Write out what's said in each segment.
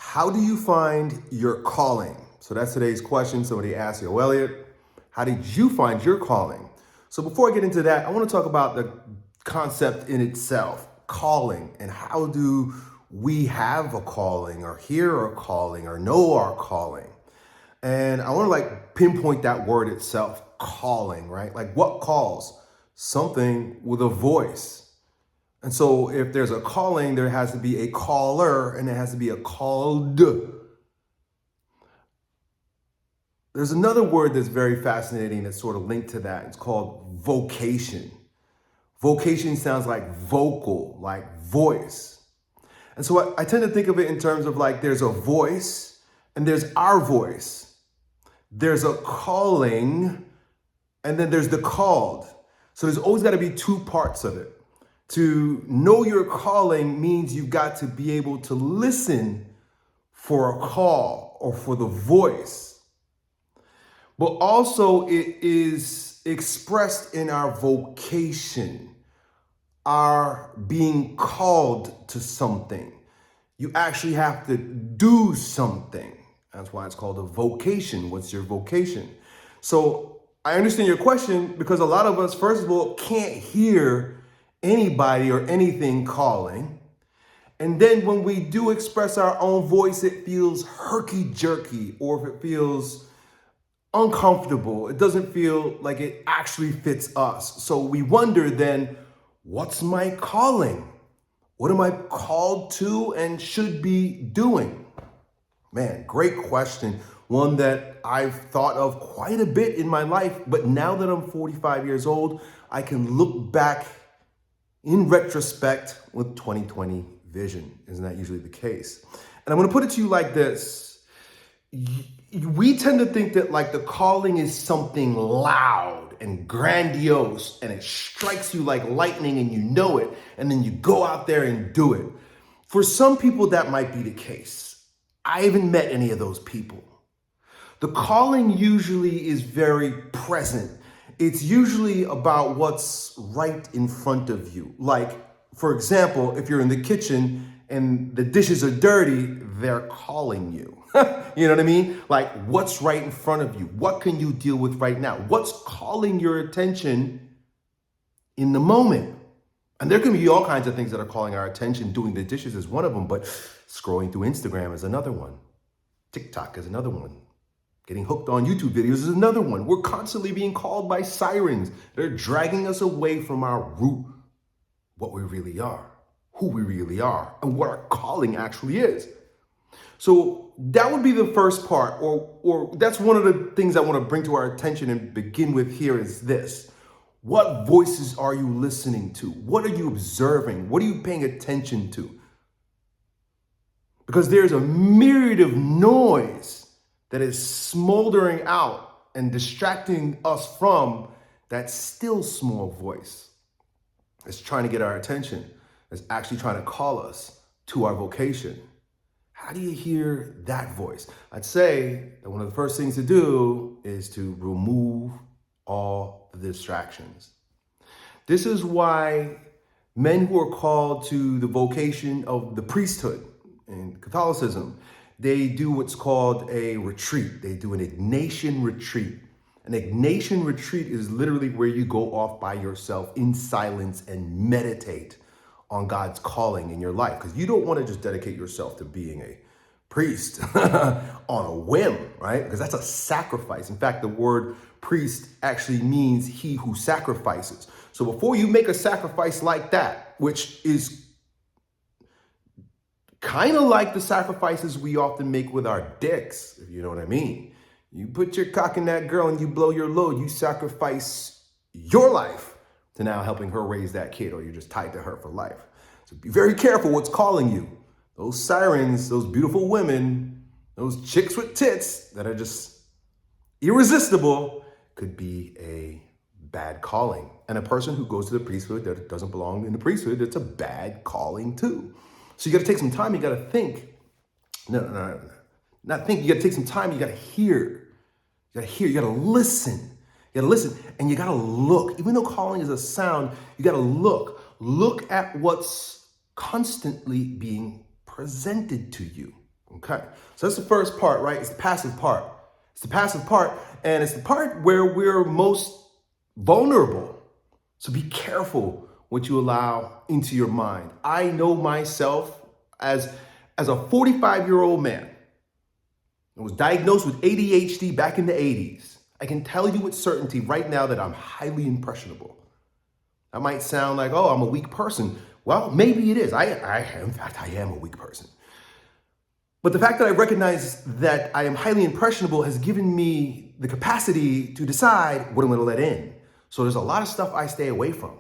How do you find your calling? So that's today's question. Somebody asked you, Elliot, how did you find your calling? So before I get into that, I want to talk about the concept in itself, calling, and how do we have a calling or hear a calling or know our calling? And I want to pinpoint that word itself, calling, right? Like what calls? Something with a voice. And so if there's a calling, there has to be a caller and there has to be a called. There's another word that's very fascinating that's sort of linked to that. It's called vocation. Vocation sounds like vocal, like voice. And so I tend to think of it in terms of there's a voice and there's our voice. There's a calling and then there's the called. So there's always got to be two parts of it. To know your calling means you've got to be able to listen for a call or for the voice. But also it is expressed in our vocation, our being called to something. You actually have to do something. That's why it's called a vocation. What's your vocation? So I understand your question because a lot of us, first of all, can't hear anybody or anything calling. And then when we do express our own voice, it feels herky-jerky, or if it feels uncomfortable, it doesn't feel like it actually fits us. So we wonder then, what's my calling? What am I called to and should be doing? Man, great question. One that I've thought of quite a bit in my life, but now that I'm 45 years old, I can look back in retrospect with 2020 vision. Isn't that usually the case? And I'm going to put it to you like this. We tend to think that the calling is something loud and grandiose and it strikes you like lightning and you know it, and then you go out there and do it. For some people, that might be the case. I haven't met any of those people. The calling usually is very present. It's usually about what's right in front of you. Like, for example, if you're in the kitchen and the dishes are dirty, they're calling you. You know what I mean? Like, what's right in front of you? What can you deal with right now? What's calling your attention in the moment? And there can be all kinds of things that are calling our attention. Doing the dishes is one of them, but scrolling through Instagram is another one. TikTok is another one. Getting hooked on YouTube videos is another one. We're constantly being called by sirens. They're dragging us away from our root, what we really are, who we really are, and what our calling actually is. So that would be the first part, or that's one of the things I want to bring to our attention and begin with here is this. What voices are you listening to? What are you observing? What are you paying attention to? Because there's a myriad of noise that is smoldering out and distracting us from that still small voice that's trying to get our attention, that's actually trying to call us to our vocation. How do you hear that voice? I'd say that one of the first things to do is to remove all the distractions. This is why men who are called to the vocation of the priesthood in Catholicism, they do what's called a retreat. They do an Ignatian Retreat. An Ignatian Retreat is literally where you go off by yourself in silence and meditate on God's calling in your life. Because you don't want to just dedicate yourself to being a priest on a whim, right? Because that's a sacrifice. In fact, the word priest actually means he who sacrifices. So before you make a sacrifice like that, which is kind of like the sacrifices we often make with our dicks, if you know what I mean. You put your cock in that girl and you blow your load, you sacrifice your life to now helping her raise that kid, or you're just tied to her for life. So be very careful what's calling you. Those sirens, those beautiful women, those chicks with tits that are just irresistible could be a bad calling. And a person who goes to the priesthood that doesn't belong in the priesthood, it's a bad calling too. So you got to take some time. You got to think. No, not think. You got to take some time. You got to hear. You got to hear. You got to listen. You got to listen. And you got to look. Even though calling is a sound, you got to look. Look at what's constantly being presented to you. Okay, so that's the first part, right? It's the passive part. It's the passive part, and it's the part where we're most vulnerable. So be careful what you allow into your mind. I know myself as a 45-year-old man. I was diagnosed with ADHD back in the 80s. I can tell you with certainty right now that I'm highly impressionable. That might sound like, oh, I'm a weak person. Well, maybe it is. In fact, I am a weak person. But the fact that I recognize that I am highly impressionable has given me the capacity to decide what I'm going to let in. So there's a lot of stuff I stay away from.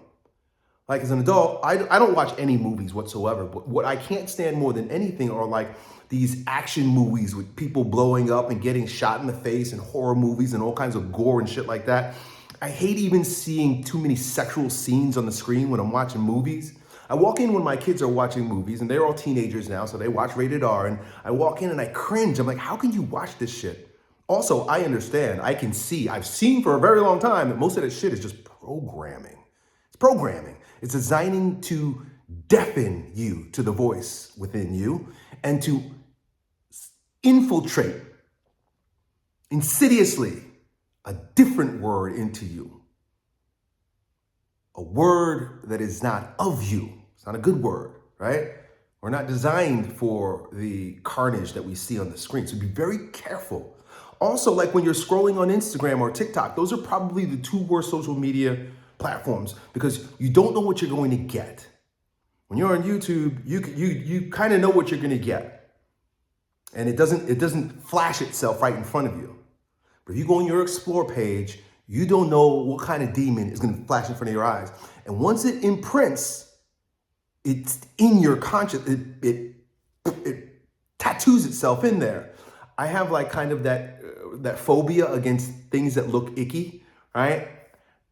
Like as an adult, I don't watch any movies whatsoever, but what I can't stand more than anything are like these action movies with people blowing up and getting shot in the face, and horror movies and all kinds of gore and shit like that. I hate even seeing too many sexual scenes on the screen when I'm watching movies. I walk in when my kids are watching movies, and they're all teenagers now, so they watch rated R, and I walk in and I cringe. I'm like, how can you watch this shit? Also, I understand, I can see, I've seen for a very long time that most of that shit is just programming. It's programming. It's designing to deafen you to the voice within you and to infiltrate insidiously a different word into you. A word that is not of you. It's not a good word, right? We're not designed for the carnage that we see on the screen. So be very careful. Also, like when you're scrolling on Instagram or TikTok, those are probably the two worst social media platforms because you don't know what you're going to get. When you're on YouTube, you kind of know what you're going to get. And it doesn't flash itself right in front of you. But if you go on your Explore page, you don't know what kind of demon is going to flash in front of your eyes. And once it imprints, it's in your conscious, it tattoos itself in there. I have like kind of that phobia against things that look icky, right?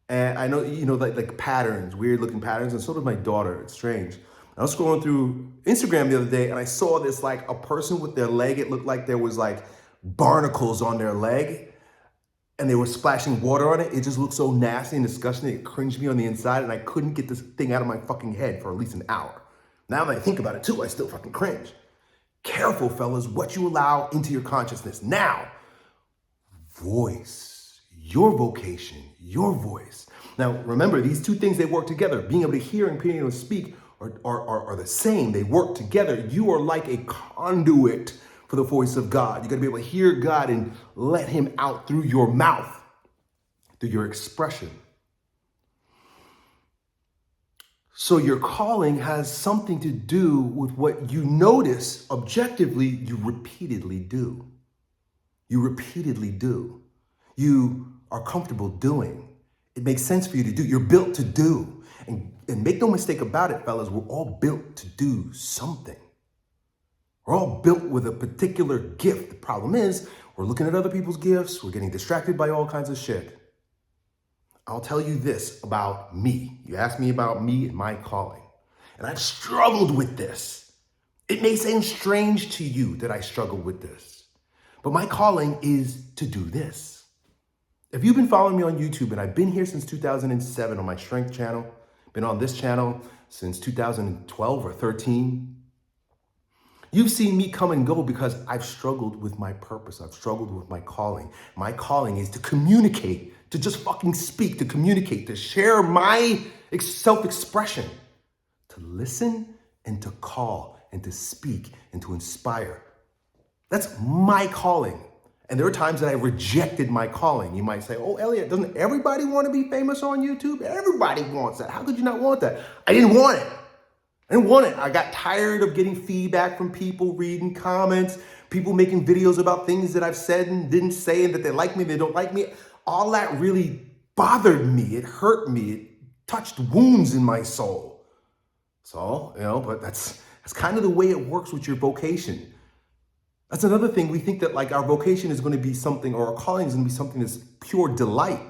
And I know, like patterns, weird looking patterns. And so does my daughter. It's strange. I was scrolling through Instagram the other day and I saw this, like a person with their leg. It looked like there was like barnacles on their leg and they were splashing water on it. It just looked so nasty and disgusting. It cringed me on the inside and I couldn't get this thing out of my fucking head for at least an hour. Now that I think about it too, I still fucking cringe. Careful, fellas, what you allow into your consciousness. Now, voice, your vocation, your voice. Now, remember, these two things, they work together. Being able to hear and being able to speak are the same. They work together. You are like a conduit for the voice of God. You got to be able to hear God and let him out through your mouth, through your expression. So your calling has something to do with what you notice objectively you repeatedly do. You repeatedly do. You are comfortable doing. It makes sense for you to do. You're built to do. And make no mistake about it, fellas, we're all built to do something. We're all built with a particular gift. The problem is we're looking at other people's gifts. We're getting distracted by all kinds of shit. I'll tell you this about me. You asked me about me and my calling. And I've struggled with this. It may seem strange to you that I struggle with this. But my calling is to do this. If you've been following me on YouTube, and I've been here since 2007 on my strength channel, been on this channel since 2012 or 13, you've seen me come and go because I've struggled with my purpose. I've struggled with my calling. My calling is to communicate, to just fucking speak, to communicate, to share my self-expression, to listen and to call and to speak and to inspire. That's my calling. And there are times that I rejected my calling. You might say, oh, Elliot, doesn't everybody want to be famous on YouTube? Everybody wants that. How could you not want that? I didn't want it. I got tired of getting feedback from people, reading comments, people making videos about things that I've said and didn't say, and that they like me, they don't like me. All that really bothered me. It hurt me. It touched wounds in my soul. So, but that's kind of the way it works with your vocation. That's another thing. We think that like our vocation is going to be something, or our calling is going to be something that's pure delight.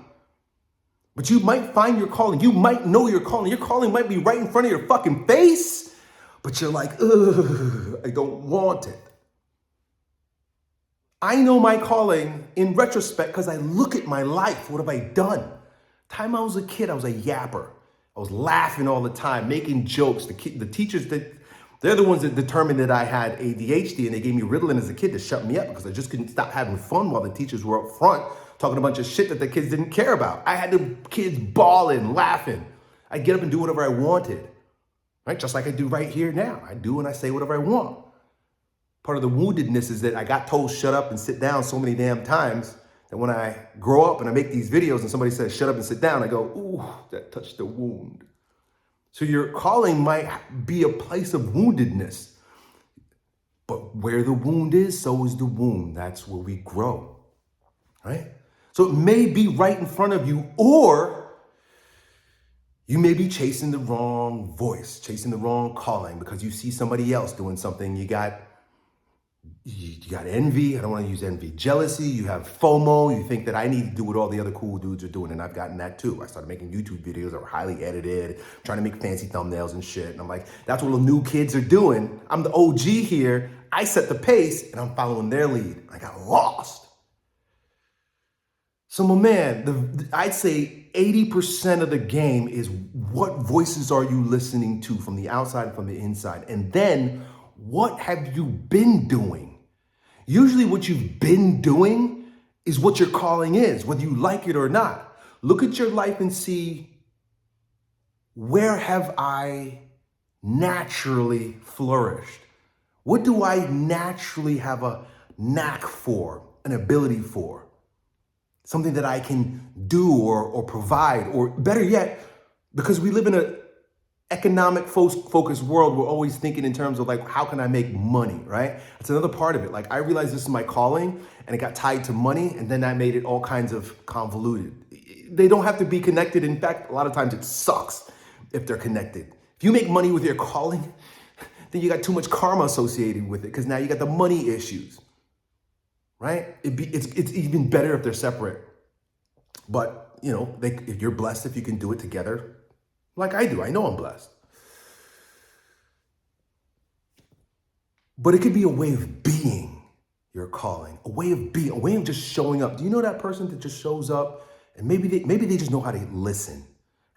But you might find your calling. You might know your calling. Your calling might be right in front of your fucking face, but you're like, ugh, I don't want it. I know my calling in retrospect because I look at my life. What have I done? Time I was a kid, I was a yapper. I was laughing all the time, making jokes. The teachers that They're the ones that determined that I had ADHD, and they gave me Ritalin as a kid to shut me up because I just couldn't stop having fun while the teachers were up front talking a bunch of shit that the kids didn't care about. I had the kids bawling, laughing. I'd get up and do whatever I wanted, right? Just like I do right here now. I do and I say whatever I want. Part of the woundedness is that I got told shut up and sit down so many damn times that when I grow up and I make these videos and somebody says shut up and sit down, I go, ooh, that touched the wound. So your calling might be a place of woundedness. But where the wound is, so is the womb. That's where we grow, right? So it may be right in front of you, or you may be chasing the wrong voice, chasing the wrong calling because you see somebody else doing something. You got envy. I don't want to use envy. Jealousy. You have FOMO. You think that I need to do what all the other cool dudes are doing. And I've gotten that too. I started making YouTube videos that were highly edited, trying to make fancy thumbnails and shit. And I'm like, that's what the new kids are doing. I'm the OG here. I set the pace and I'm following their lead. I got lost. So my man, I'd say 80% of the game is what voices are you listening to from the outside and from the inside? And then what have you been doing? Usually what you've been doing is what your calling is, whether you like it or not. Look at your life and see, where have I naturally flourished? What do I naturally have a knack for, an ability for? Something that I can do or provide, or better yet, because we live in an economic focused world, we're always thinking in terms of like, how can I make money, right? That's another part of it. Like I realized this is my calling and it got tied to money, and then that made it all kinds of convoluted. They don't have to be connected. In fact, a lot of times it sucks if they're connected. If you make money with your calling, then you got too much karma associated with it because now you got the money issues, right? It's even better if they're separate. But, you know, if you're blessed, if you can do it together, like I do. I know I'm blessed. But it could be a way of being your calling, a way of being, a way of just showing up. Do you know that person that just shows up and maybe they just know how to listen,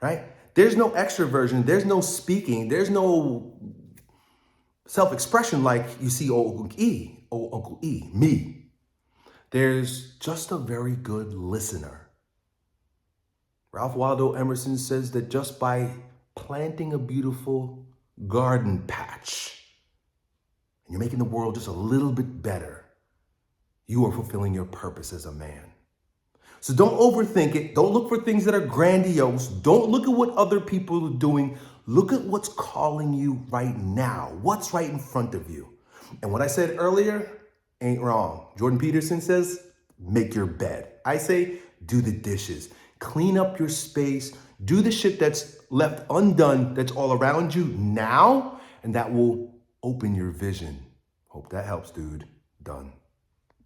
right? There's no extroversion. There's no speaking. There's no self-expression like you see Uncle E, me. There's just a very good listener. Ralph Waldo Emerson says that just by planting a beautiful garden patch, and you're making the world just a little bit better, you are fulfilling your purpose as a man. So don't overthink it. Don't look for things that are grandiose. Don't look at what other people are doing. Look at what's calling you right now. What's right in front of you. And what I said earlier ain't wrong. Jordan Peterson says, make your bed. I say, do the dishes. Clean up your space. Do the shit that's left undone that's all around you now, and that will open your vision. Hope that helps, dude. Done.